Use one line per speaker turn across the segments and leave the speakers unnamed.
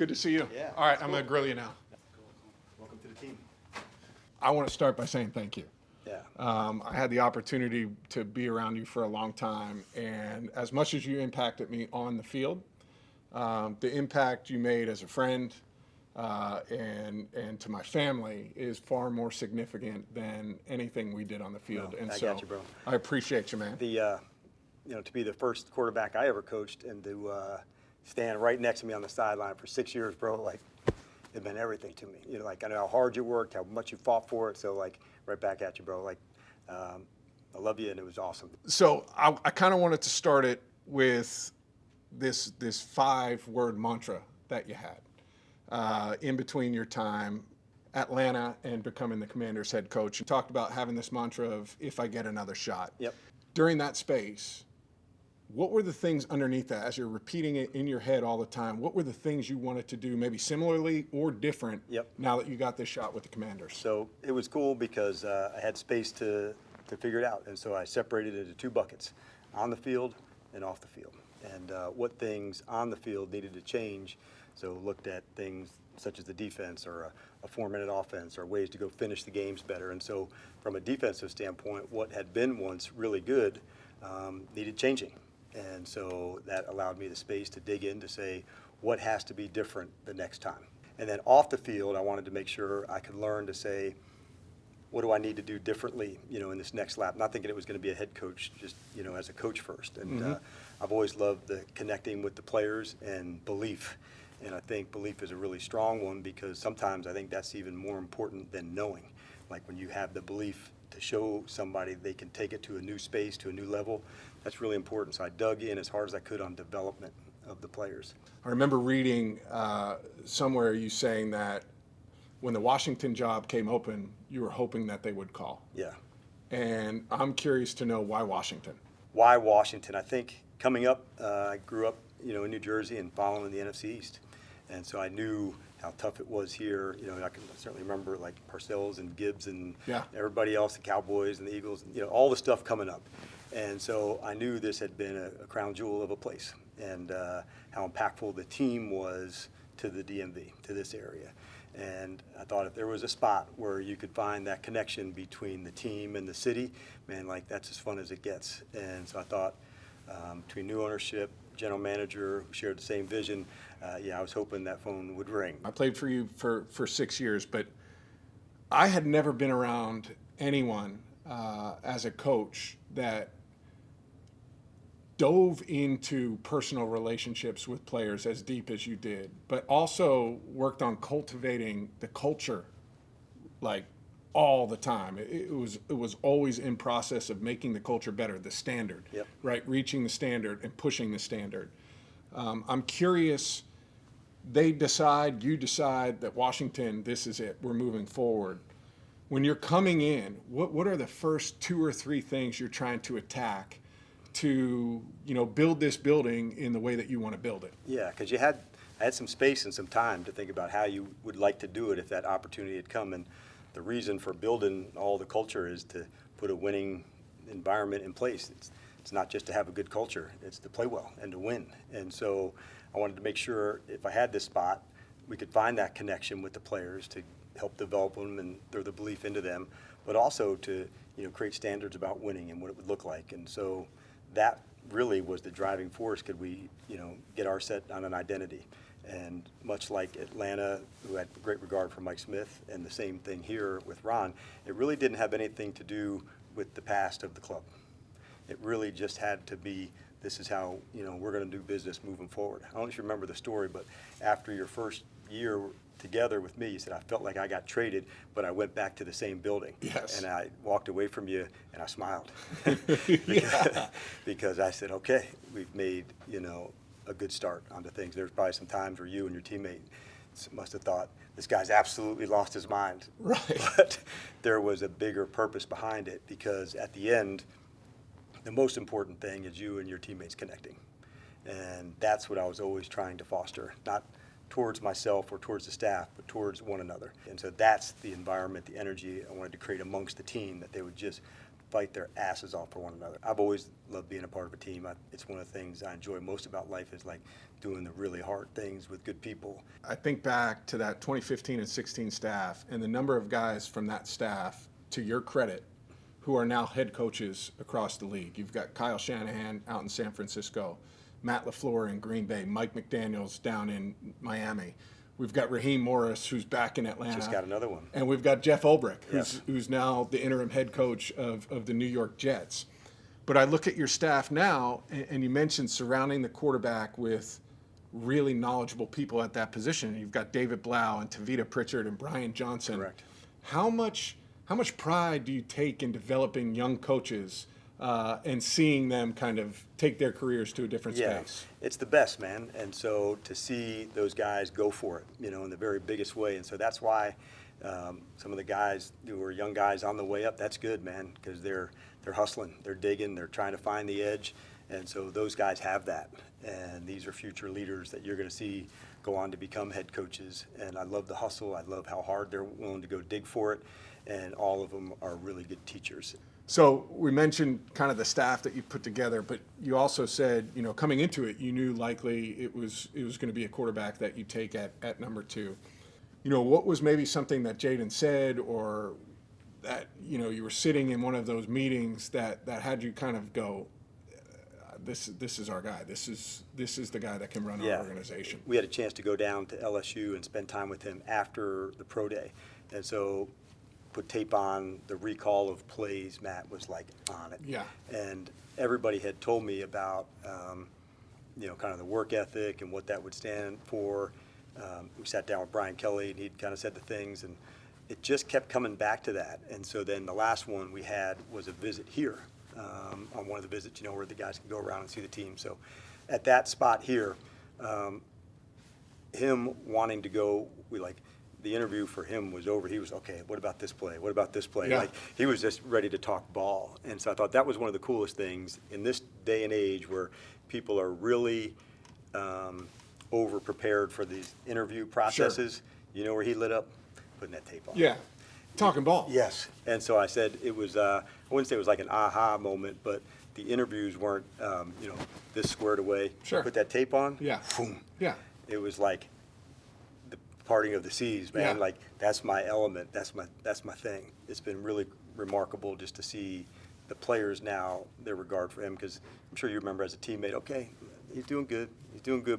Good to see you.
Yeah.
All right, I'm going to grill you now.
Welcome to the team.
I want to start by saying thank you.
Yeah.
I had the opportunity to be around you for a long time, and as much as you impacted me on the field, the impact you made as a friend and to my family is far more significant than anything we did on the field.
I got you, bro.
I appreciate you, man.
To be the first quarterback I ever coached and to stand right next to me on the sideline for 6 years, bro, like it meant everything to me. I know how hard you worked, how much you fought for it. So right back at you, bro. I love you, and it was awesome.
So I kind of wanted to start it with this 5-word mantra that you had in between your time Atlanta and becoming the Commanders head coach. You talked about having this mantra of if I get another shot.
Yep.
During that space, what were the things underneath that as you're repeating it in your head all the time? What were the things you wanted to do maybe similarly or different now that you got this shot with the Commanders?
So it was cool because I had space to figure it out. And so I separated it into 2 buckets, on the field and off the field. And what things on the field needed to change. So looked at things such as the defense or a 4-minute offense or ways to go finish the games better. And so from a defensive standpoint, what had been once really good needed changing. And so that allowed me the space to dig in to say what has to be different the next time. And then off the field, I wanted to make sure I could learn to say, what do I need to do differently, in this next lap? Not thinking it was going to be a head coach, just, as a coach first. And I've always loved the connecting with the players and belief. And I think belief is a really strong one because sometimes I think that's even more important than knowing. Like when you have the belief to show somebody they can take it to a new space, to a new level, that's really important. So I dug in as hard as I could on development of the players.
I remember reading somewhere you saying that when the Washington job came open, you were hoping that they would call.
Yeah.
And I'm curious to know why Washington?
Why Washington? I think coming up, I grew up, in New Jersey and following the NFC East. And so I knew how tough it was here. I can certainly remember like Parcells and Gibbs and everybody else, the Cowboys and the Eagles, all the stuff coming up. And so I knew this had been a crown jewel of a place and how impactful the team was to the DMV, to this area. And I thought if there was a spot where you could find that connection between the team and the city, man, that's as fun as it gets. And so I thought between new ownership, general manager who shared the same vision, I was hoping that phone would ring.
I played for you for 6 years, but I had never been around anyone as a coach that dove into personal relationships with players as deep as you did, but also worked on cultivating the culture all the time. It was always in process of making the culture better, the standard, right? Reaching the standard and pushing the standard. I'm curious, you decide that Washington, this is it, we're moving forward. When you're coming in, what are the first 2 or 3 things you're trying to attack to build this building in the way that you want to build it?
Yeah, because I had some space and some time to think about how you would like to do it if that opportunity had come. And the reason for building all the culture is to put a winning environment in place. It's not just to have a good culture, it's to play well and to win. And so I wanted to make sure if I had this spot, we could find that connection with the players to help develop them and throw the belief into them, but also to create standards about winning and what it would look like. And so that really was the driving force. Could we, get our set on an identity? And much like Atlanta, who had great regard for Mike Smith, and the same thing here with Ron, it really didn't have anything to do with the past of the club. It really just had to be, this is how, we're going to do business moving forward. I don't know if you remember the story, but after your first year together with me, you said, I felt like I got traded, but I went back to the same building.
Yes.
And I walked away from you and I smiled.
Yeah.
Because I said, okay, we've made, a good start onto things. There's probably some times where you and your teammate must have thought, this guy's absolutely lost his mind.
Right.
But there was a bigger purpose behind it because at the end, the most important thing is you and your teammates connecting. And that's what I was always trying to foster, not towards myself or towards the staff, but towards one another. And so that's the environment, the energy I wanted to create amongst the team, that they would just fight their asses off for one another. I've always loved being a part of a team. It's one of the things I enjoy most about life is like doing the really hard things with good people.
I think back to that 2015 and 16 staff and the number of guys from that staff, to your credit, who are now head coaches across the league. You've got Kyle Shanahan out in San Francisco, Matt LaFleur in Green Bay, Mike McDaniels down in Miami. We've got Raheem Morris, who's back in Atlanta.
Just got another one.
And we've got Jeff Ulbrich,
Yes.
who's now the interim head coach of the New York Jets. But I look at your staff now, and you mentioned surrounding the quarterback with really knowledgeable people at that position. You've got David Blau and Tavita Pritchard and Brian Johnson.
Correct.
How much pride do you take in developing young coaches and seeing them kind of take their careers to a different space?
It's the best, man. And so to see those guys go for it, in the very biggest way. And so that's why some of the guys who are young guys on the way up, that's good, man, because they're hustling, they're digging, they're trying to find the edge. And so those guys have that. And these are future leaders that you're going to see go on to become head coaches. And I love the hustle. I love how hard they're willing to go dig for it. And all of them are really good teachers.
So we mentioned kind of the staff that you put together, but you also said, coming into it, you knew likely it was going to be a quarterback that you take at number 2. What was maybe something that Jayden said, or that, you were sitting in one of those meetings that had you kind of go, this is our guy. This is the guy that can run our organization.
We had a chance to go down to LSU and spend time with him after the pro day. And so put tape on the recall of plays. Matt was like on it.
Yeah.
And everybody had told me about, kind of the work ethic and what that would stand for. We sat down with Brian Kelly and he'd kind of said the things, and it just kept coming back to that. And so then the last one we had was a visit here on one of the visits, where the guys can go around and see the team. So at that spot here, him wanting to go, the interview for him was over. He was, okay, what about this play? What about this play?
Yeah.
He was just ready to talk ball. And so I thought that was one of the coolest things in this day and age where people are really over-prepared for these interview processes.
Sure.
Where he lit up? Putting that tape on.
Yeah. Talking ball.
Yes. And so I said it was, I wouldn't say it was like an aha moment, but the interviews weren't, this squared away.
Sure.
Put that tape on.
Yeah.
Boom.
Yeah.
It was like the parting of the seas, man.
Yeah.
Like, that's my element. That's my thing. It's been really remarkable just to see the players now, their regard for him, because I'm sure you remember as a teammate, okay, he's doing good,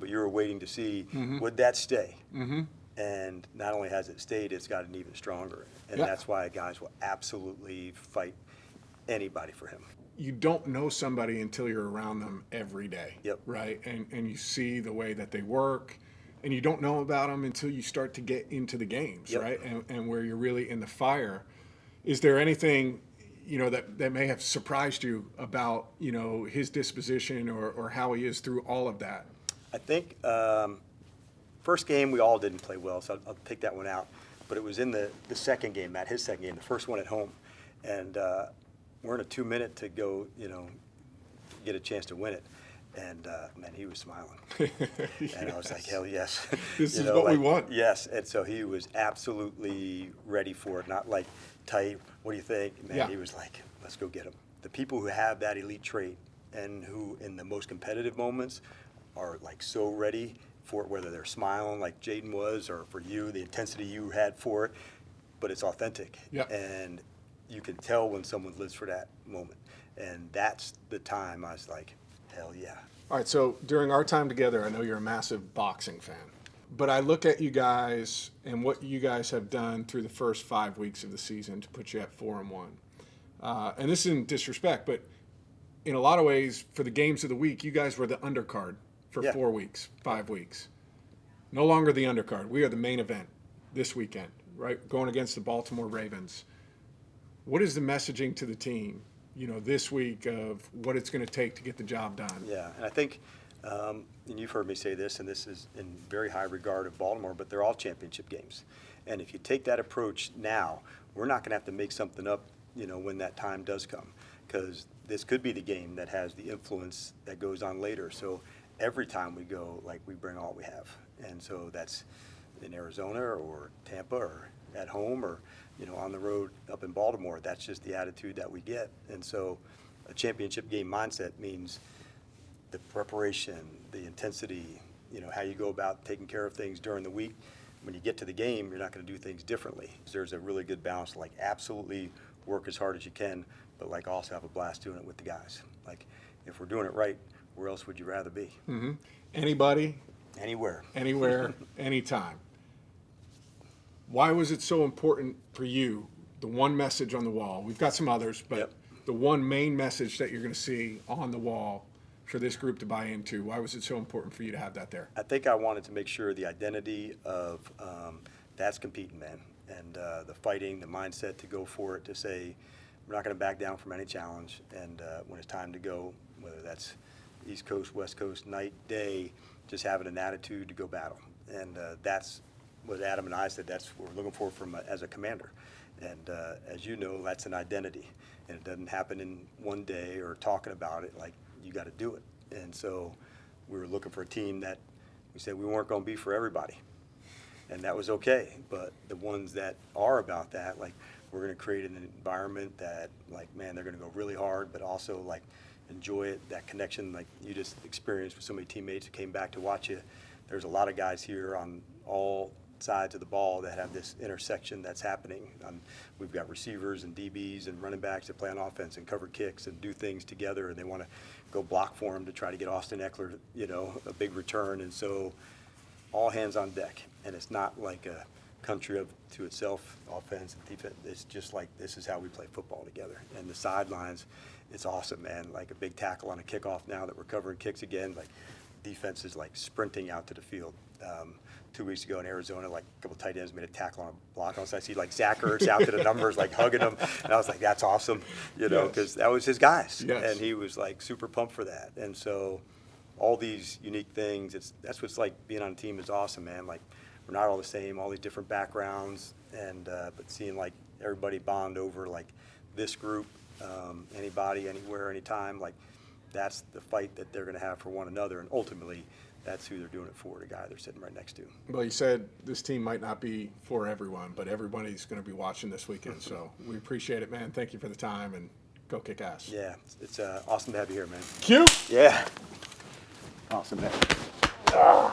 but you were waiting to see, would that stay?
Mm-hmm.
And not only has it stayed, it's gotten even stronger. And
Yeah.
that's why guys will absolutely fight anybody for him.
You don't know somebody until you're around them every day.
Yep.
Right? And you see the way that they work, and you don't know about them until you start to get into the games,
Yep.
right? And where you're really in the fire. Is there anything, that may have surprised you about, his disposition or how he is through all of that?
I think first game we all didn't play well, so I'll take that one out. But it was in the second game, Matt, his second game, the first one at home. And we're in a 2-minute to go, get a chance to win it. And, man, he was smiling.
Yes.
And I was like, hell yes.
This is what we want.
Yes. And so he was absolutely ready for it, not like tight, what do you think? Man,
Yeah.
he was like, let's go get him. The people who have that elite trait and who in the most competitive moments are like so ready for it, whether they're smiling like Jayden was, or for you, the intensity you had for it, but it's authentic.
Yeah.
And you can tell when someone lives for that moment. And that's the time I was like, hell yeah.
All right, so during our time together, I know you're a massive boxing fan, but I look at you guys and what you guys have done through the first 5 weeks of the season to put you at 4-1. And this isn't disrespect, but in a lot of ways, for the games of the week, you guys were the undercard for 4 weeks, 5 weeks. No longer the undercard. We are the main event this weekend, right? Going against the Baltimore Ravens. What is the messaging to the team, this week of what it's going to take to get the job done?
Yeah, and I think, and you've heard me say this, and this is in very high regard of Baltimore, but they're all championship games. And if you take that approach now, we're not going to have to make something up, when that time does come, because this could be the game that has the influence that goes on later. So every time we go, we bring all we have. And so that's in Arizona or Tampa or at home or, you know, on the road up in Baltimore. That's just the attitude that we get. And so a championship game mindset means the preparation, the intensity, you know, how you go about taking care of things during the week. When you get to the game, you're not going to do things differently. There's a really good balance, like absolutely work as hard as you can, but like also have a blast doing it with the guys. Like if we're doing it right, where else would you rather be?
Mm-hmm. Anybody,
Anywhere.
anywhere, anytime. Why was it so important for you, the one message on the wall? We've got some others, but
Yep.
the one main message that you're going to see on the wall for this group to buy into, why was it so important for you to have that there?
I think I wanted to make sure the identity of that's competing, man, and the fighting, the mindset to go for it, to say we're not going to back down from any challenge, and when it's time to go, whether that's East Coast, West Coast, night, day, just having an attitude to go battle, and that's what Adam and I said. That's what we're looking for from as a commander, and as you know, that's an identity, and it doesn't happen in one day or talking about it. Like you got to do it, and so we were looking for a team that we said we weren't going to be for everybody. And that was okay, but the ones that are about that, like we're going to create an environment that, like, man, they're going to go really hard, but also like enjoy it, that connection like you just experienced with so many teammates who came back to watch you. There's a lot of guys here on all sides of the ball that have this intersection that's happening. We've got receivers and DBs and running backs that play on offense and cover kicks and do things together, and they want to go block for them to try to get Austin Eckler, you know, a big return. And so all hands on deck, and it's not like a country of to itself, offense and defense. It's just like this is how we play football together. And the sidelines, it's awesome, man. Like a big tackle on a kickoff now that we're covering kicks again. Like defense is like sprinting out to the field. 2 weeks ago in Arizona, like a couple tight ends made a tackle on a block. I see like Zach Ertz out to the numbers, like hugging them, and I was like, that's awesome, you know, because that was his guys, and he was like super pumped for that. And so all these unique things, that's what's like being on a team is awesome, man. Like we're not all the same, all these different backgrounds, and but seeing like everybody bond over like this group, anybody, anywhere, anytime, like that's the fight that they're going to have for one another, and ultimately that's who they're doing it for, the guy they're sitting right next to.
Well, you said this team might not be for everyone, but everybody's going to be watching this weekend, so we appreciate it, man. Thank you for the time, and go kick ass.
Yeah, it's awesome to have you here, man.
Q.
Yeah. Awesome, man.